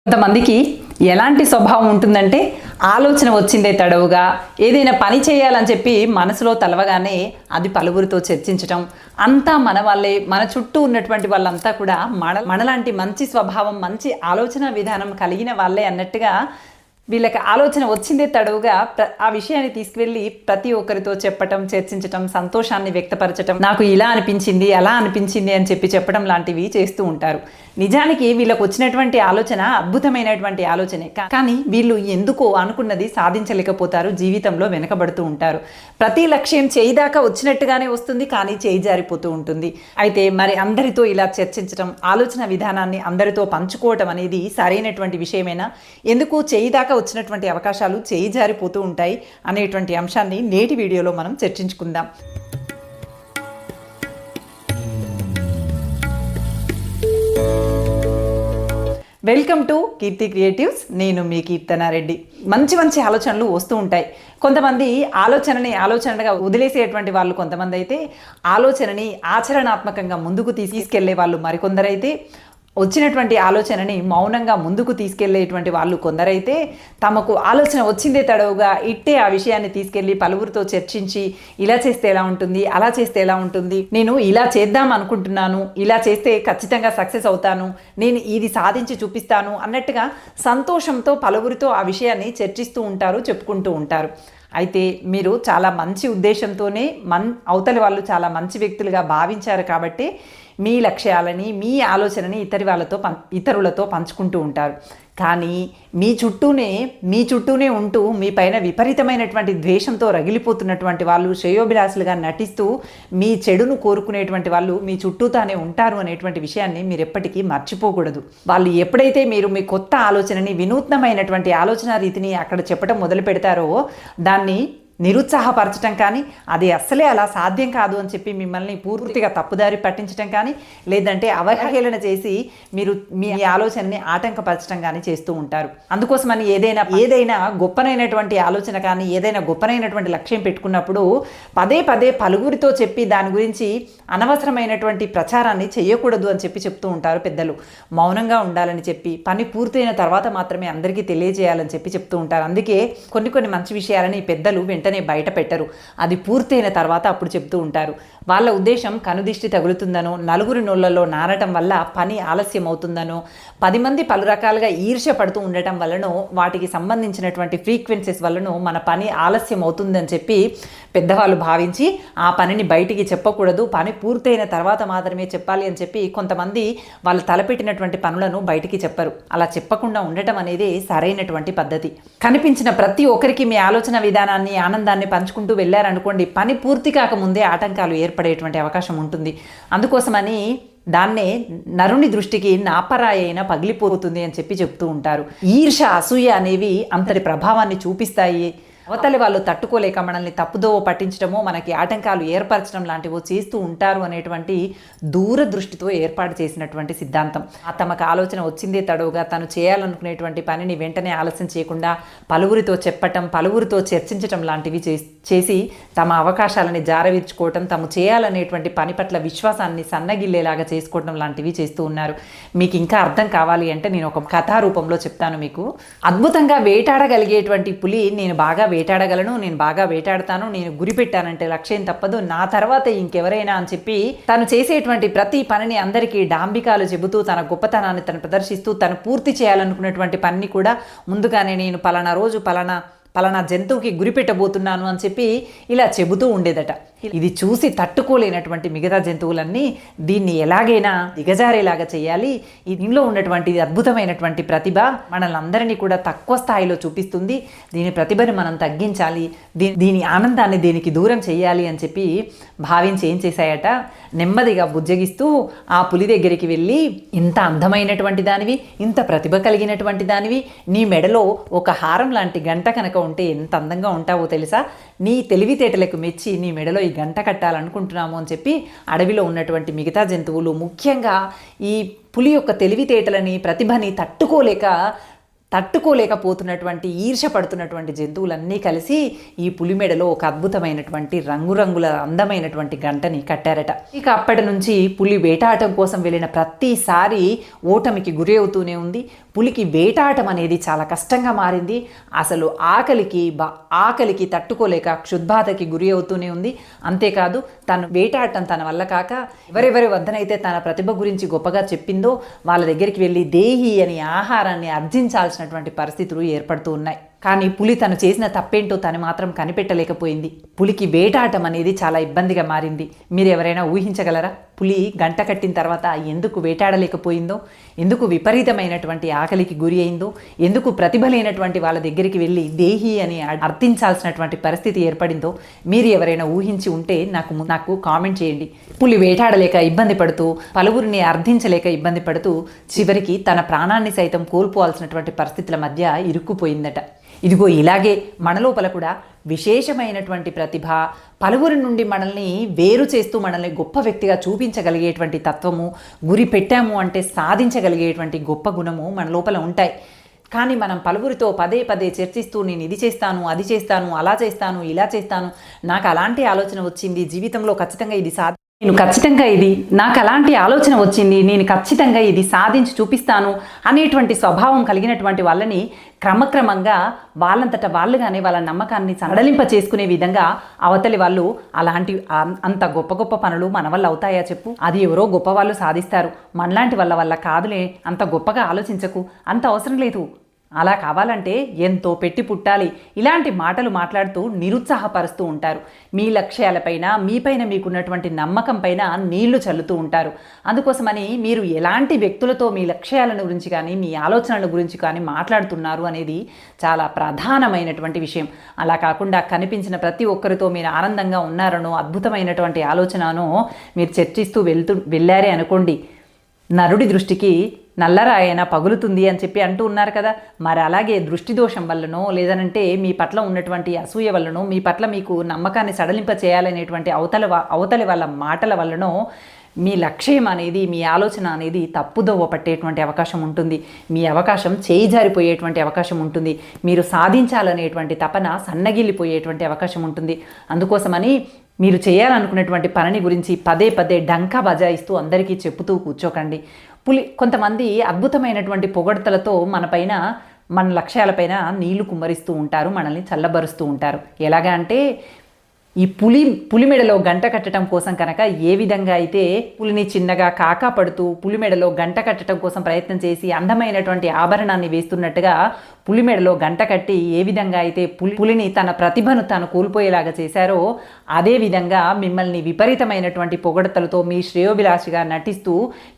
కొంతమందికి ఎలాంటి స్వభావం ఉంటుందంటే ఆలోచన వచ్చిందే తడవుగా ఏదైనా పని చేయాలని చెప్పి మనసులో తలవగానే అది పలువురితో చర్చించటం అంతా మన వాళ్ళే, మన చుట్టూ ఉన్నటువంటి వాళ్ళంతా కూడా మనలాంటి మంచి స్వభావం, మంచి ఆలోచన విధానం కలిగిన వాళ్ళే అన్నట్టుగా వీళ్ళకి ఆలోచన వచ్చిందే తడవుగా ఆ విషయాన్ని తీసుకువెళ్ళి ప్రతి ఒక్కరితో చెప్పటం, చర్చించటం, సంతోషాన్ని వ్యక్తపరచటం, నాకు ఇలా అనిపించింది అలా అనిపించింది అని చెప్పడం లాంటివి చేస్తూ ఉంటారు. నిజానికి వీళ్ళకు వచ్చినటువంటి ఆలోచన అద్భుతమైనటువంటి ఆలోచనే, కానీ వీళ్ళు ఎందుకో అనుకున్నది సాధించలేకపోతారు, జీవితంలో వెనకబడుతూ ఉంటారు. ప్రతి లక్ష్యం చేయి దాకా వచ్చినట్టుగానే వస్తుంది, కానీ చేయి జారిపోతూ ఉంటుంది. అయితే మరి అందరితో ఇలా చర్చించటం, ఆలోచన విధానాన్ని అందరితో పంచుకోవటం అనేది సరైనటువంటి విషయమేనా? ఎందుకు చేయి దాకా వచ్చినటువంటి అవకాశాలు చేయి జారిపోతూ ఉంటాయి అనేటువంటి అంశాన్ని నేటి వీడియోలో మనం చర్చించుకుందాం. Welcome to Keerthi creatives. నేను మీ కీర్తనారెడ్డి. మంచి మంచి ఆలోచనలు వస్తూ ఉంటాయి. కొంతమంది ఆలోచనగా వదిలేసేటువంటి వాళ్ళు కొంతమంది అయితే, ఆలోచనని ఆచరణాత్మకంగా ముందుకు తీసుకెళ్లే వాళ్ళు మరికొందరైతే, వచ్చినటువంటి ఆలోచనని మౌనంగా ముందుకు తీసుకెళ్లేటువంటి వాళ్ళు కొందరైతే, తమకు ఆలోచన వచ్చిందే తడవుగా ఇట్టే ఆ విషయాన్ని తీసుకెళ్లి పలువురితో చర్చించి, ఇలా చేస్తే ఎలా ఉంటుంది, అలా చేస్తే ఎలా ఉంటుంది, నేను ఇలా చేద్దాం అనుకుంటున్నాను, ఇలా చేస్తే ఖచ్చితంగా సక్సెస్ అవుతాను, నేను ఇది సాధించి చూపిస్తాను అన్నట్టుగా సంతోషంతో పలువురితో ఆ విషయాన్ని చర్చిస్తూ ఉంటారు, చెప్పుకుంటూ ఉంటారు. అయితే మీరు చాలా మంచి ఉద్దేశంతోనే అవతలి వాళ్ళు చాలా మంచి వ్యక్తులుగా భావించారు కాబట్టి మీ లక్ష్యాలని, మీ ఆలోచనని ఇతరులతో పంచుకుంటూ ఉంటారు. కానీ మీ చుట్టూనే ఉంటూ మీ పైన విపరీతమైనటువంటి ద్వేషంతో రగిలిపోతున్నటువంటి వాళ్ళు, శ్రేయోభిలాషులుగా నటిస్తూ మీ చెడును కోరుకునేటువంటి వాళ్ళు మీ చుట్టూతానే ఉంటారు అనేటువంటి విషయాన్ని మీరు ఎప్పటికీ మర్చిపోకూడదు. వాళ్ళు ఎప్పుడైతే మీరు మీ కొత్త ఆలోచనని, వినూత్నమైనటువంటి ఆలోచన రీతిని అక్కడ చెప్పడం మొదలు పెడతారో, దాన్ని నిరుత్సాహపరచడం కానీ, అది అస్సలే అలా సాధ్యం కాదు అని చెప్పి మిమ్మల్ని పూర్తిగా తప్పుదారి పట్టించడం కానీ, లేదంటే అవహేళన చేసి మీరు మీ ఆలోచనని ఆటంకపరచడం కానీ చేస్తూ ఉంటారు. అందుకోసమని ఏదైనా గొప్పనైనటువంటి ఆలోచన కానీ, ఏదైనా గొప్పనైనటువంటి లక్ష్యం పెట్టుకున్నప్పుడు పదే పలువురితో చెప్పి దాని గురించి అనవసరమైనటువంటి ప్రచారాన్ని చేయకూడదు అని చెప్తూ ఉంటారు పెద్దలు. మౌనంగా ఉండాలని చెప్పి, పని పూర్తయిన తర్వాత మాత్రమే అందరికీ తెలియజేయాలని చెప్తూ ఉంటారు. అందుకే కొన్ని మంచి విషయాలని పెద్దలు వెంటనే బయట పెట్టరు, అది పూర్తయిన తర్వాత అప్పుడు చెప్తూ ఉంటారు. వాళ్ళ ఉద్దేశం కనుదిష్టి తగులుతుందనో, నలుగురి నోళ్లలో నారటం వల్ల పని ఆలస్యం అవుతుందనో, 10 మంది పలు రకాలుగా ఈర్ష్య పడుతూ ఉండటం వల్లనో, వాటికి సంబంధించినటువంటి ఫ్రీక్వెన్సీస్ వల్లనో మన పని ఆలస్యం అవుతుందని చెప్పి పెద్దవాళ్ళు భావించి ఆ పనిని బయటికి చెప్పకూడదు, పని పూర్తయిన తర్వాత మాత్రమే చెప్పాలి అని చెప్పి కొంతమంది వాళ్ళు తలపెట్టినటువంటి పనులను బయటికి చెప్పరు. అలా చెప్పకుండా ఉండటం అనేది సరైనటువంటి పద్ధతి. కనిపించిన ప్రతి ఒక్కరికి మీ ఆలోచన విధానాన్ని, ఆనందాన్ని పంచుకుంటూ వెళ్ళారనుకోండి, పని పూర్తి కాకముందే ఆటంకాలు ఏర్పడేటువంటి అవకాశం ఉంటుంది. అందుకోసమని దాన్నే నరుని దృష్టికి నాపరాయి అయినా పగిలిపోతుంది అని చెప్తూ ఉంటారు. ఈర్ష, అసూయ అనేవి అంతటి ప్రభావాన్ని చూపిస్తాయి. అవతలి వాళ్ళు తట్టుకోలేక మనల్ని తప్పుదోవ పట్టించడమో, మనకి ఆటంకాలు ఏర్పరచడం లాంటివో చేస్తూ ఉంటారు అనేటువంటి దూరదృష్టితో ఏర్పాటు చేసినటువంటి సిద్ధాంతం. తమకు ఆలోచన వచ్చిందే తడవుగా తను చేయాలనుకునేటువంటి పనిని వెంటనే ఆలస్యం చేయకుండా పలువురితో చెప్పటం, పలువురితో చర్చించటం లాంటివి చేసి తమ అవకాశాలని జారవిర్చుకోవటం, తాము చేయాలనేటువంటి పని పట్ల విశ్వాసాన్ని సన్నగిల్లేలాగా చేసుకోవటం లాంటివి చేస్తూ ఉన్నారు. మీకు ఇంకా అర్థం కావాలి అంటే నేను ఒక కథా రూపంలో చెప్తాను మీకు. అద్భుతంగా వేటాడగలిగేటువంటి పులి, నేను బాగా వేటాడగలను, నేను బాగా వేటాడతాను, నేను గురి పెట్టానంటే లక్ష్యం తప్పదు, నా తర్వాత ఇంకెవరైనా అని చెప్పి తను చేసేటువంటి ప్రతి పనిని అందరికీ డాంబికాలు చెబుతూ, తన గొప్పతనాన్ని తను ప్రదర్శిస్తూ, తను పూర్తి చేయాలనుకున్నటువంటి పనిని కూడా ముందుగానే నేను పలానా రోజు పలానా జంతువుకి గురిపెట్టబోతున్నాను అని చెప్పి ఇలా చెబుతూ ఉండేదట. ఇది చూసి తట్టుకోలేనటువంటి మిగతా జంతువులన్నీ దీన్ని ఎలాగైనా దిగజారేలాగా చేయాలి, దీనిలో ఉన్నటువంటి అద్భుతమైనటువంటి ప్రతిభ మనల్ని అందరినీ కూడా తక్కువ స్థాయిలో చూపిస్తుంది, దీని ప్రతిభని మనం తగ్గించాలి, దీని ఆనందాన్ని దీనికి దూరం చేయాలి అని చెప్పి భావించి ఏం చేశాయట, నెమ్మదిగా బుజ్జగిస్తూ ఆ పులి దగ్గరికి వెళ్ళి, ఇంత అందమైనటువంటి దానివి, ఇంత ప్రతిభ కలిగినటువంటి దానివి, నీ మెడలో ఒక హారం లాంటి గంట కనుక ఉంటే ఎంత అందంగా ఉంటావో తెలుసా, నీ తెలివితేటలకు మెచ్చి నీ మెడలో ఈ గంట కట్టాలనుకుంటున్నాము అని చెప్పి అడవిలో ఉన్నటువంటి మిగతా జంతువులు, ముఖ్యంగా ఈ పులి యొక్క తెలివితేటలని, ప్రతిభని తట్టుకోలేక తట్టుకోలేకపోతున్నటువంటి ఈర్ష్య పడుతున్నటువంటి జంతువులన్నీ కలిసి ఈ పులి మెడలో ఒక అద్భుతమైనటువంటి రంగురంగుల అందమైనటువంటి గంటని కట్టారట. ఇక అప్పటి నుంచి పులి వేటాటం కోసం వెళ్ళిన ప్రతిసారి ఓటమికి గురి అవుతూనే ఉంది. పులికి వేటాటం అనేది చాలా కష్టంగా మారింది. అసలు ఆకలికి తట్టుకోలేక క్షుద్బాధకి గురి అవుతూనే ఉంది. అంతేకాదు తను వేటాడటం తన వల్ల కాక ఎవరెవరి వద్దనైతే తన ప్రతిభ గురించి గొప్పగా చెప్పిందో వాళ్ళ దగ్గరికి వెళ్ళి దేహి అని ఆహారాన్ని అర్జించాల్సినటువంటి పరిస్థితులు ఏర్పడుతూ ఉన్నాయి. కానీ పులి తను చేసిన తప్పేంటో తను మాత్రం కనిపెట్టలేకపోయింది. పులికి వేటాటం అనేది చాలా ఇబ్బందిగా మారింది. మీరు ఎవరైనా ఊహించగలరా? పులి గంట కట్టిన తర్వాత ఎందుకు వేటాడలేకపోయిందో, ఎందుకు విపరీతమైనటువంటి ఆకలికి గురి అయిందో, ఎందుకు ప్రతిభ లేనటువంటి వాళ్ళ దగ్గరికి వెళ్ళి దేహి అని అర్థించాల్సినటువంటి పరిస్థితి ఏర్పడిందో మీరు ఎవరైనా ఊహించి ఉంటే నాకు కామెంట్ చేయండి. పులి వేటాడలేక ఇబ్బంది పడుతూ, పలువురిని అర్థించలేక ఇబ్బంది పడుతూ చివరికి తన ప్రాణాన్ని సైతం కోల్పోవాల్సినటువంటి పరిస్థితుల మధ్య ఇరుక్కుపోయిందట. ఇదిగో ఇలాగే మన లోపల కూడా విశేషమైనటువంటి ప్రతిభ, పలువురి నుండి మనల్ని వేరు చేస్తూ మనల్ని గొప్ప వ్యక్తిగా చూపించగలిగేటువంటి తత్వము, గురి పెట్టాము అంటే సాధించగలిగేటువంటి గొప్ప గుణము మన లోపల ఉంటాయి. కానీ మనం పలువురితో పదే పదే చర్చిస్తూ నేను ఇది చేస్తాను, అది చేస్తాను, అలా చేస్తాను, ఇలా చేస్తాను, నాకు అలాంటి ఆలోచన వచ్చింది, జీవితంలో ఖచ్చితంగా ఇది నాకు అలాంటి ఆలోచన వచ్చింది, నేను ఖచ్చితంగా ఇది సాధించి చూపిస్తాను అనేటువంటి స్వభావం కలిగినటువంటి వాళ్ళని క్రమక్రమంగా వాళ్ళంతట వాళ్ళుగానే వాళ్ళ నమ్మకాన్ని సడలింప చేసుకునే విధంగా అవతలి వాళ్ళు అలాంటి అంత గొప్ప గొప్ప పనులు మన వల్ల అవుతాయా చెప్పు? అది ఎవరో గొప్ప వాళ్ళు సాధిస్తారు, మనలాంటి వల్ల కాదులే, అంత గొప్పగా ఆలోచించకు, అంత అవసరం లేదు, అలా కావాలంటే ఎంతో పెట్టి పుట్టాలి, ఇలాంటి మాటలు మాట్లాడుతూ నిరుత్సాహపరుస్తూ ఉంటారు. మీ లక్ష్యాలపైన మీపైన మీకున్నటువంటి నమ్మకం పైన నీళ్లు చల్లుతూ ఉంటారు. అందుకోసమని మీరు ఎలాంటి వ్యక్తులతో మీ లక్ష్యాల గురించి కానీ మీ ఆలోచనల గురించి కానీ మాట్లాడుతున్నారు అనేది చాలా ప్రధానమైనటువంటి విషయం. అలా కాకుండా కనిపించిన ప్రతి ఒక్కరితో మీరు ఆనందంగా ఉన్నారనో అద్భుతమైనటువంటి ఆలోచననో మీరు చర్చిస్తూ వెళ్ళారే అనుకోండి, నరుడి దృష్టికి నల్లరాయన పగులుతుంది అని చెప్పి అంటూ ఉన్నారు కదా. మరి అలాగే దృష్టి దోషం వల్లనో లేదనంటే మీ పట్ల ఉన్నటువంటి అసూయ వల్లనో మీ పట్ల మీకు నమ్మకాన్ని సడలింప చేయాలనేటువంటి అవతలి వాళ్ళ మాటల వల్లనో మీ లక్ష్యం అనేది, మీ ఆలోచన అనేది తప్పుదోవ పట్టేటువంటి అవకాశం ఉంటుంది. మీ అవకాశం చేయి జారిపోయేటువంటి అవకాశం ఉంటుంది. మీరు సాధించాలనేటువంటి తపన సన్నగిల్లిపోయేటువంటి అవకాశం ఉంటుంది. అందుకోసమని మీరు చేయాలనుకున్నటువంటి పనిని గురించి పదే పదే డంకా బజాయిస్తూ అందరికీ చెప్పుతూ కూర్చోకండి. కొంతమంది అద్భుతమైనటువంటి పొగడ్తలతో మన లక్ష్యాలపైన నీళ్లు కుమ్మరిస్తూ ఉంటారు, మనల్ని చల్లబరుస్తూ ఉంటారు. ఎలాగా అంటే ఈ పులి మెడలో గంట కట్టడం కోసం కనుక ఏ విధంగా అయితే పులిని చిన్నగా కాకా పడుతూ పులి మెడలో గంట కట్టడం కోసం ప్రయత్నం చేసి అందమైనటువంటి ఆభరణాన్ని వేస్తున్నట్టుగా పులి మెడలో గంట కట్టి ఏ విధంగా అయితే పులిని తన ప్రతిభను తాను కోల్పోయేలాగా చేశారో అదే విధంగా మిమ్మల్ని విపరీతమైనటువంటి పొగడతలతో మీ శ్రేయోభిలాషిగా నటిస్తూ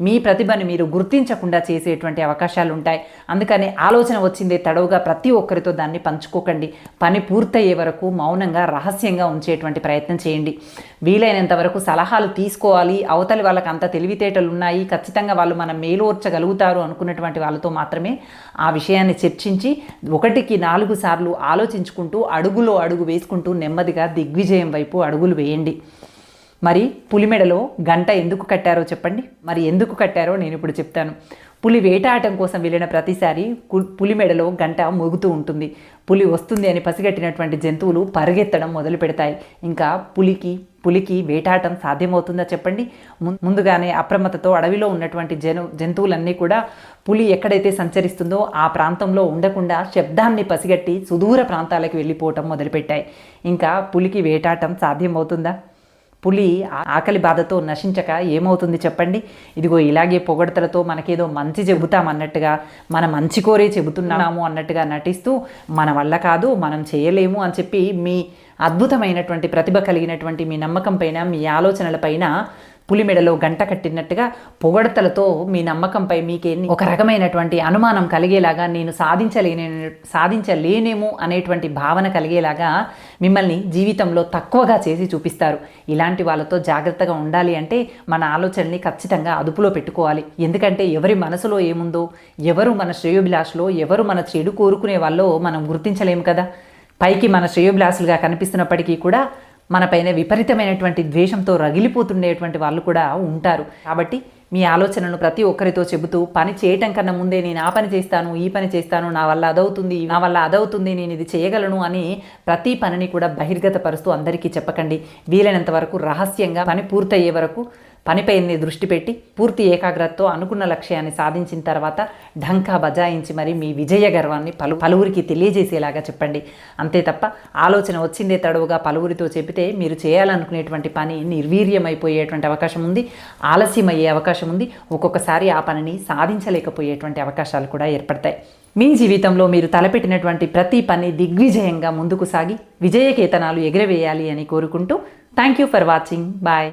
మీ ప్రతిభను మీరు గుర్తించకుండా చేసేటువంటి అవకాశాలు ఉంటాయి. అందుకని ఆలోచన వచ్చిందే తడవుగా ప్రతి ఒక్కరితో దాన్ని పంచుకోకండి. పని పూర్తయ్యే వరకు మౌనంగా రహస్యంగా ఉంచేటువంటి ప్రయత్నం చేయండి. వీలైనంత వరకు సలహాలు తీసుకోవాలి. అవతలి వాళ్ళకి అంత తెలివితేటలు ఉన్నాయి, ఖచ్చితంగా వాళ్ళు మనం మేలోర్చగలుగుతారు అనుకున్నటువంటి వాళ్ళతో మాత్రమే ఆ విషయాన్ని చర్చించి 1కి 4 సార్లు ఆలోచించుకుంటూ అడుగులో అడుగు వేసుకుంటూ నెమ్మదిగా దిగ్విజయం వైపు అడుగులు వేయండి. మరి పులిమెడలో గంట ఎందుకు కట్టారో చెప్పండి. మరి ఎందుకు కట్టారో నేను ఇప్పుడు చెప్తాను. పులి వేటాడటం కోసం వెళ్ళిన ప్రతిసారి పులి మెడలో గంట మోగుతూ ఉంటుంది. పులి వస్తుంది అని పసిగట్టినటువంటి జంతువులు పరిగెత్తడం మొదలు పెడతాయి. ఇంకా పులికి వేటాడటం సాధ్యమవుతుందా చెప్పండి? ముందుగానే అప్రమత్తతో అడవిలో ఉన్నటువంటి జంతువులన్నీ కూడా పులి ఎక్కడైతే సంచరిస్తుందో ఆ ప్రాంతంలో ఉండకుండా శబ్దాన్ని పసిగట్టి సుదూర ప్రాంతాలకు వెళ్ళిపోవటం మొదలుపెట్టాయి. ఇంకా పులికి వేటాడటం సాధ్యమవుతుందా? పులి ఆకలి బాధతో నశించక ఏమవుతుంది చెప్పండి? ఇదిగో ఇలాగే పొగడతలతో మనకేదో మంచి చెబుతామన్నట్టుగా, మన మంచి కోరే చెబుతున్నాము అన్నట్టుగా నటిస్తూ మన వల్ల కాదు, మనం చేయలేము అని చెప్పి మీ అద్భుతమైనటువంటి ప్రతిభ కలిగినటువంటి మీ నమ్మకం పైన, మీ ఆలోచనల పైన పులిమెడలో గంట కట్టినట్టుగా పొగడతలతో మీ నమ్మకంపై మీకే ఒక రకమైనటువంటి అనుమానం కలిగేలాగా, నేను సాధించలేనేమో అనేటువంటి భావన కలిగేలాగా మిమ్మల్ని జీవితంలో తక్కువగా చేసి చూపిస్తారు. ఇలాంటి వాళ్ళతో జాగ్రత్తగా ఉండాలి అంటే మన ఆలోచనల్ని ఖచ్చితంగా అదుపులో పెట్టుకోవాలి. ఎందుకంటే ఎవరి మనసులో ఏముందో, ఎవరు మన శ్రేయోభిలాషలో, ఎవరు మన చెడు కోరుకునే వాళ్ళో మనం గుర్తించలేము కదా. పైకి మన శ్రేయోభిలాషులుగా కనిపిస్తున్నప్పటికీ కూడా మనపైన విపరీతమైనటువంటి ద్వేషంతో రగిలిపోతుండేటువంటి వాళ్ళు కూడా ఉంటారు. కాబట్టి మీ ఆలోచనలను ప్రతి ఒక్కరితో చెబుతూ పని చేయటం కన్నా ముందే నేను ఆ పని చేస్తాను, ఈ పని చేస్తాను, నా వల్ల అదవుతుంది, నేను ఇది చేయగలను అని ప్రతి పనిని కూడా బహిర్గతపరుస్తూ అందరికీ చెప్పకండి. వీలైనంత వరకు రహస్యంగా పని పూర్తయ్యే వరకు పనిపై దృష్టి పెట్టి పూర్తి ఏకాగ్రతతో అనుకున్న లక్ష్యాన్ని సాధించిన తర్వాత ఢంకా బజాయించి మరి మీ విజయ గర్వాన్ని పలువురికి తెలియజేసేలాగా చెప్పండి. అంతే తప్ప ఆలోచన వచ్చిందే తడవుగా పలువురితో చెబితే మీరు చేయాలనుకునేటువంటి పని నిర్వీర్యమైపోయేటువంటి అవకాశం ఉంది, ఆలస్యమయ్యే అవకాశం ఉంది. ఒక్కొక్కసారి ఆ పనిని సాధించలేకపోయేటువంటి అవకాశాలు కూడా ఏర్పడతాయి. మీ జీవితంలో మీరు తలపెట్టినటువంటి ప్రతి పని దిగ్విజయంగా ముందుకు సాగి విజయకేతనాలు ఎగరవేయాలి అని కోరుకుంటూ thank you for watching. Bye.